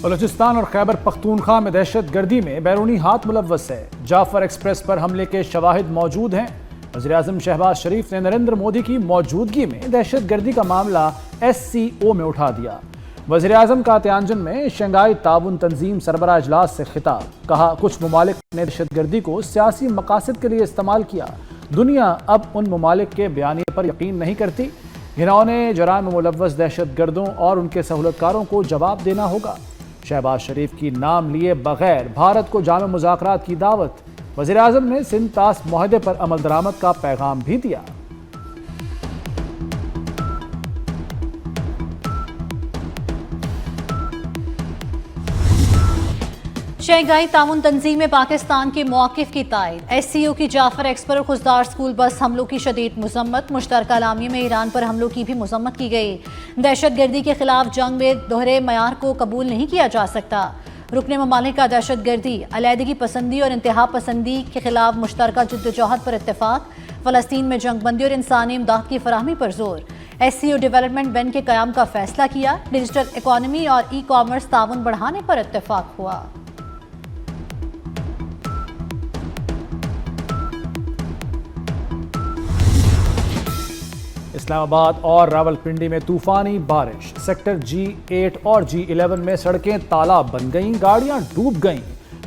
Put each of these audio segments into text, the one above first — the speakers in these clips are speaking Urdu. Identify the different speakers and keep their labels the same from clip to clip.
Speaker 1: بلوچستان اور خیبر پختونخوا میں دہشت گردی میں بیرونی ہاتھ ملوث ہے۔ جعفر ایکسپریس پر حملے کے شواہد موجود ہیں۔ وزیراعظم شہباز شریف نے نریندر مودی کی موجودگی میں دہشت گردی کا معاملہ SCO میں اٹھا دیا۔ وزیراعظم کا تیانجن میں شنگھائی تعاون تنظیم سربراہ اجلاس سے خطاب، کہا کچھ ممالک نے دہشت گردی کو سیاسی مقاصد کے لیے استعمال کیا، دنیا اب ان ممالک کے بیانیے پر یقین نہیں کرتی، گھناؤنے جرائم میں ملوث دہشت گردوں اور ان کے سہولتکاروں کو جواب دینا ہوگا۔ شہباز شریف کی نام لیے بغیر بھارت کو جامع مذاکرات کی دعوت، وزیراعظم نے سندھ طاس معاہدے پر عمل درآمد کا پیغام بھی دیا۔
Speaker 2: شنگھائی تعاون تنظیم میں پاکستان کے موقف کی تائید، SCO کی جعفر ایکسپریس اور خضدار اسکول بس حملوں کی شدید مذمت، مشترکہ اعلامیے میں ایران پر حملوں کی بھی مذمت کی گئی۔ دہشت گردی کے خلاف جنگ میں دوہرے معیار کو قبول نہیں کیا جا سکتا۔ رکن ممالک کا دہشت گردی، علیحدگی پسندی اور انتہا پسندی کے خلاف مشترکہ جدوجہد پر اتفاق، فلسطین میں جنگ بندی اور انسانی امداد کی فراہمی پر زور۔ SCO ڈیولپمنٹ بینک کے قیام کا فیصلہ کیا، ڈیجیٹل اکانومی اور کامرس تعاون بڑھانے پر اتفاق ہوا۔
Speaker 1: اسلام آباد اور راولپنڈی میں طوفانی بارش، سیکٹر G8 اور G11 میں سڑکیں تالاب بن گئیں، گاڑیاں ڈوب گئیں،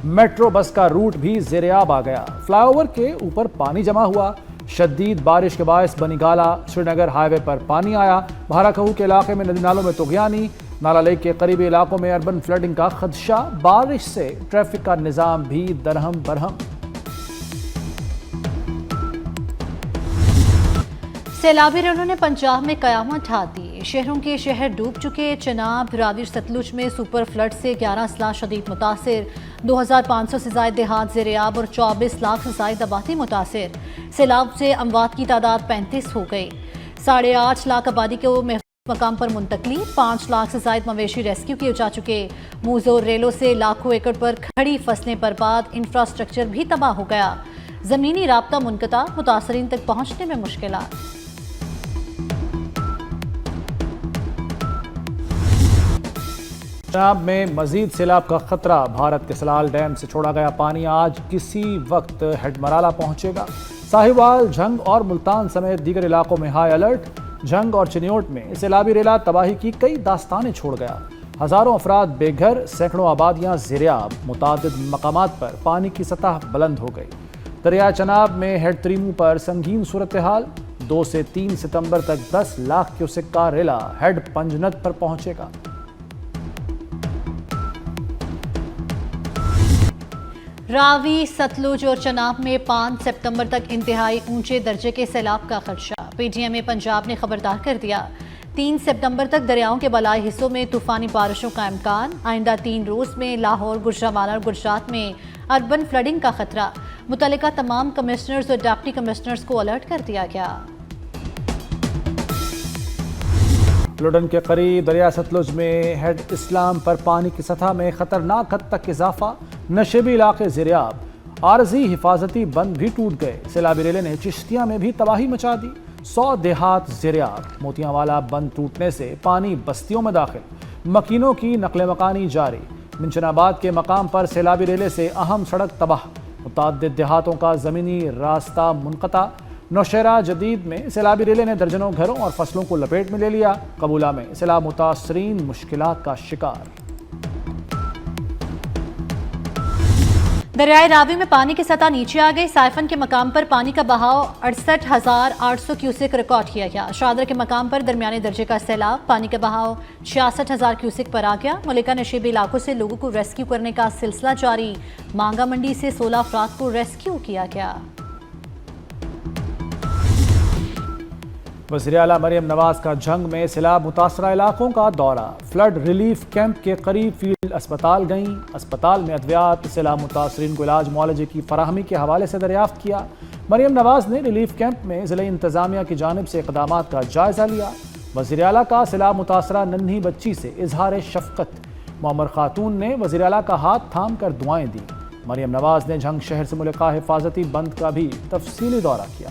Speaker 1: میٹرو بس کا روٹ بھی زیر آب آ گیا، فلائی اوور کے اوپر پانی جمع ہوا، شدید بارش کے باعث بنی گالا سری نگر ہائی وے پر پانی آیا، بھارا کہو کے علاقے میں ندی نالوں میں طغیانی، نالا لیک کے قریبی علاقوں میں اربن فلڈنگ کا خدشہ، بارش سے ٹریفک کا نظام بھی درہم برہم۔
Speaker 2: سیلابی ریلوں نے پنجاب میں قیامت ڈھا دی، شہروں کے شہر ڈوب چکے، چناب راوی ستلج میں سپر فلڈ سے 11 اضلاع شدید متاثر، 2500 سے زائد دیہات زیر آب اور 24 لاکھ سے زائد آبادی متاثر، سیلاب سے اموات کی تعداد 35 ہو گئی، 8.5 لاکھ آبادی کو محفوظ مقام پر منتقلی، 5 لاکھ سے زائد مویشی ریسکیو کیے جا چکے، موزور ریلوں سے لاکھوں ایکڑ پر کھڑی فصلیں برباد، انفراسٹرکچر بھی تباہ ہو گیا، زمینی رابطہ منقطع، متاثرین تک پہنچنے میں مشکلات۔
Speaker 1: پنجاب میں مزید سیلاب کا خطرہ، بھارت کے سلال ڈیم سے چھوڑا گیا پانی آج کسی وقت ہیڈ مرالہ پہنچے گا، ساہیوال، جھنگ اور ملتان سمیت دیگر علاقوں میں ہائی الرٹ، جھنگ اور چنیوٹ میں سیلابی ریلا تباہی کی کئی داستانیں چھوڑ گیا، ہزاروں افراد بے گھر، سینکڑوں آبادیاں زیر آب، متعدد مقامات پر پانی کی سطح بلند ہو گئی، دریا چناب میں ہیڈ تریمو پر سنگین صورتحال، 2 سے 3 ستمبر تک 10 لاکھ کیوسک کا ریلا ہیڈ پنجنت پر پہنچے گا۔
Speaker 2: راوی، ستلج اور چناب میں 5 ستمبر تک انتہائی اونچے درجے کے سیلاب کا خدشہ، PTM پنجاب نے خبردار کر دیا، 3 ستمبر تک دریاؤں کے بالائی حصوں میں طوفانی بارشوں کا امکان، آئندہ 3 روز میں لاہور، گوجرانوالہ اور گجرات میں اربن فلڈنگ کا خطرہ، متعلقہ تمام کمشنرز اور ڈپٹی کمشنرز کو الرٹ کر دیا گیا۔
Speaker 1: لوڈن کے قریب دریا ستلج میں ہیڈ اسلام پر پانی کی سطح میں خطرناک حد تک اضافہ، نشیبی علاقے زیر آب، عارضی حفاظتی بند بھی ٹوٹ گئے، سیلابی ریلے نے چشتیاں میں بھی تباہی مچا دی، 100 دیہات زیر آب، موتیاں والا بند ٹوٹنے سے پانی بستیوں میں داخل، مکینوں کی نقل مکانی جاری، منشن آباد کے مقام پر سیلابی ریلے سے اہم سڑک تباہ، متعدد دیہاتوں کا زمینی راستہ منقطع، نوشہرہ جدید میں سیلابی ریلے نے درجنوں گھروں اور فصلوں کو لپیٹ میں لے لیا، قبولہ میں سیلاب متاثرین مشکلات کا شکار۔
Speaker 2: دریائے راوی میں پانی کی سطح نیچے آ گئی، سائفن کے مقام پر پانی کا بہاؤ 68,800 کیوسک ریکارڈ کیا گیا، شادر کے مقام پر درمیانے درجے کا سیلاب، پانی کا بہاؤ 66,000 کیوسک پر آ گیا، ملکہ نشیبی علاقوں سے لوگوں کو ریسکیو کرنے کا سلسلہ جاری، مانگا منڈی سے 16 افراد کو ریسکیو کیا گیا۔
Speaker 1: وزیراعلیٰ مریم نواز کا جنگ میں سیلاب متاثرہ علاقوں کا دورہ، فلڈ ریلیف کیمپ کے قریب فیلڈ اسپتال گئیں، اسپتال میں ادویات سیلاب متاثرین کو علاج معالجے کی فراہمی کے حوالے سے دریافت کیا، مریم نواز نے ریلیف کیمپ میں ضلعی انتظامیہ کی جانب سے اقدامات کا جائزہ لیا، وزیراعلیٰ کا سیلاب متاثرہ ننھی بچی سے اظہار شفقت، معمر خاتون نے وزیراعلیٰ کا ہاتھ تھام کر دعائیں دیں، مریم نواز نے جھنگ شہر سے ملکہ حفاظتی بند کا بھی تفصیلی دورہ کیا۔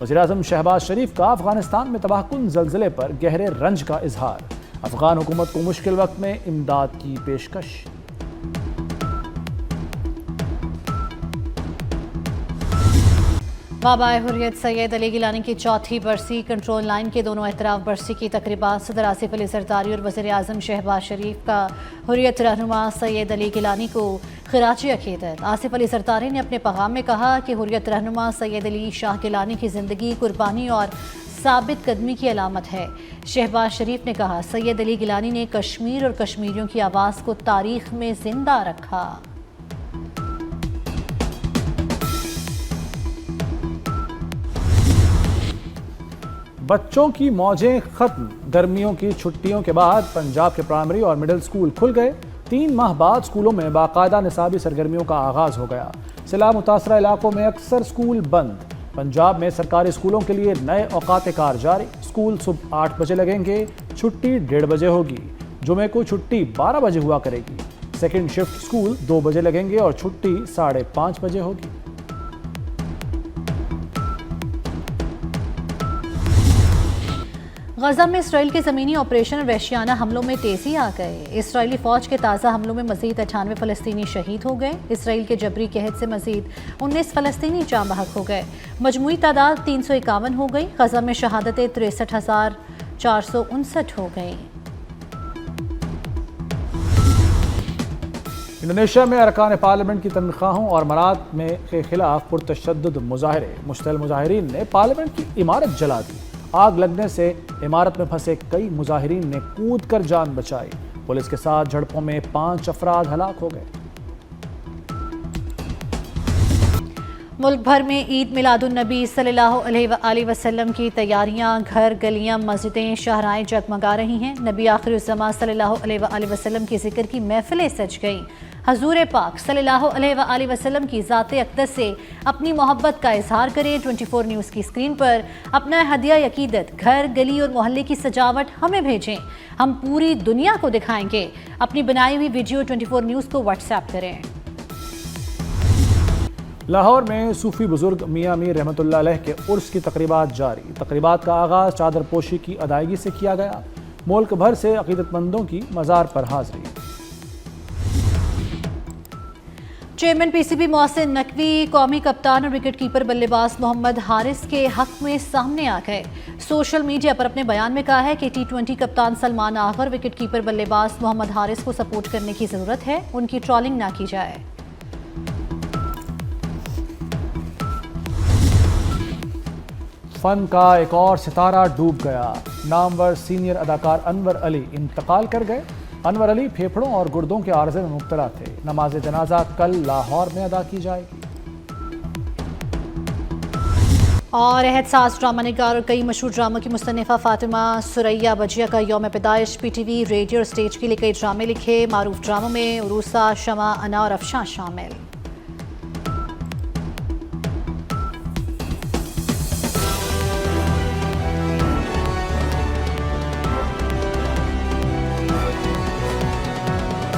Speaker 1: وزیراعظم شہباز شریف کا افغانستان میں تباہ کن زلزلے پر گہرے رنج کا اظہار، افغان حکومت کو مشکل وقت میں امداد کی پیشکش۔
Speaker 2: بابا حریت سید علی گیلانی کی چوتھی برسی، کنٹرول لائن کے دونوں اعتراف برسی کی تقریبات صدر آصف علی زرداری اور وزیر اعظم شہباز شریف کا حریت رہنما سید علی گیلانی کو خراج عقیدت۔ آصف علی زرداری نے اپنے پیغام میں کہا کہ حریت رہنما سید علی شاہ گیلانی کی زندگی قربانی اور ثابت قدمی کی علامت ہے۔ شہباز شریف نے کہا سید علی گیلانی نے کشمیر اور کشمیریوں کی آواز کو تاریخ میں زندہ رکھا۔
Speaker 1: بچوں کی موجیں ختم، گرمیوں کی چھٹیوں کے بعد پنجاب کے پرائمری اور مڈل سکول کھل گئے۔ 3 ماہ بعد سکولوں میں باقاعدہ نصابی سرگرمیوں کا آغاز ہو گیا۔ سیلاب متاثرہ علاقوں میں اکثر سکول بند۔ پنجاب میں سرکاری سکولوں کے لیے نئے اوقات کار جاری، سکول صبح 8 بجے لگیں گے، چھٹی 1:30 بجے ہوگی۔ جمعے کو چھٹی 12 بجے ہوا کرے گی۔ سیکنڈ شفٹ سکول 2 بجے لگیں گے اور چھٹی 5:30 بجے ہوگی۔
Speaker 2: غزہ میں اسرائیل کے زمینی آپریشن اور وحشیانہ حملوں میں تیزی آ گئے۔ اسرائیلی فوج کے تازہ حملوں میں مزید 98 فلسطینی شہید ہو گئے۔ اسرائیل کے جبری قحط سے مزید 19 فلسطینی جاں بحق ہو گئے۔ مجموعی تعداد 351 ہو گئی۔ غزہ میں شہادتیں 63,459 ہو گئیں۔
Speaker 1: انڈونیشیا میں ارکان پارلیمنٹ کی تنخواہوں اور مراد میں کے خلاف پرتشدد مظاہرے، مشتعل مظاہرین نے پارلیمنٹ کی عمارت جلا دی۔ آگ لگنے سے عمارت میں پھنسے کئی مظاہرین نے کود کر جان بچائی۔ پولیس کے ساتھ جھڑپوں میں 5 افراد ہلاک ہو گئے۔
Speaker 2: ملک بھر میں عید میلاد النبی صلی اللہ علیہ وآلہ وسلم کی تیاریاں، گھر، گلیاں، مسجدیں، شاہراہیں جگمگا رہی ہیں۔ نبی آخر الزماں صلی اللہ علیہ وآلہ وسلم کی ذکر کی محفلیں سج گئیں۔ حضور پاک صلی اللہ علیہ وآلہ وسلم کی ذات اقدس سے اپنی محبت کا اظہار کریں۔ 24 نیوز کی اسکرین پر اپنا ہدیہ عقیدت، گھر، گلی اور محلے کی سجاوٹ ہمیں بھیجیں، ہم پوری دنیا کو دکھائیں گے۔ اپنی بنائی ہوئی ویڈیو 24 نیوز کو واٹس ایپ کریں۔
Speaker 1: لاہور میں صوفی بزرگ میاں میر رحمۃ اللہ علیہ کے عرس کی تقریبات جاری۔ تقریبات کا آغاز چادر پوشی کی ادائیگی سے کیا گیا۔ ملک بھر سے عقیدت مندوں کی مزار پر حاضری۔
Speaker 2: Chairman P C B Mohsin Naqvi قومی کپتان اور وکٹ کیپر بلے باز محمد حارث کے حق میں سامنے آ گئے۔ سوشل میڈیا پر اپنے بیان میں کہا ہے کہ T20 کپتان سلمان آغر وکٹ کیپر بلے باز محمد حارث کو سپورٹ کرنے کی ضرورت ہے، ان کی ٹرولنگ نہ کی جائے۔
Speaker 1: فن کا ایک اور ستارہ ڈوب گیا۔ نامور سینئر اداکار انور علی انتقال کر گئے۔ انور علی پھیپھڑوں اور گردوں کے عارضے میں مبتلا تھے۔ نماز جنازہ کل لاہور میں ادا کی جائے گی۔
Speaker 2: اور عہد ساز ڈرامہ نگار اور کئی مشہور ڈراموں کی مصنفہ فاطمہ ثریا بجیا کا یوم پیدائش۔ پی ٹی وی، ریڈیو اور اسٹیج کے لیے کئی ڈرامے لکھے۔ معروف ڈراموں میں عروسہ، شمع، انا اور افشاں شامل۔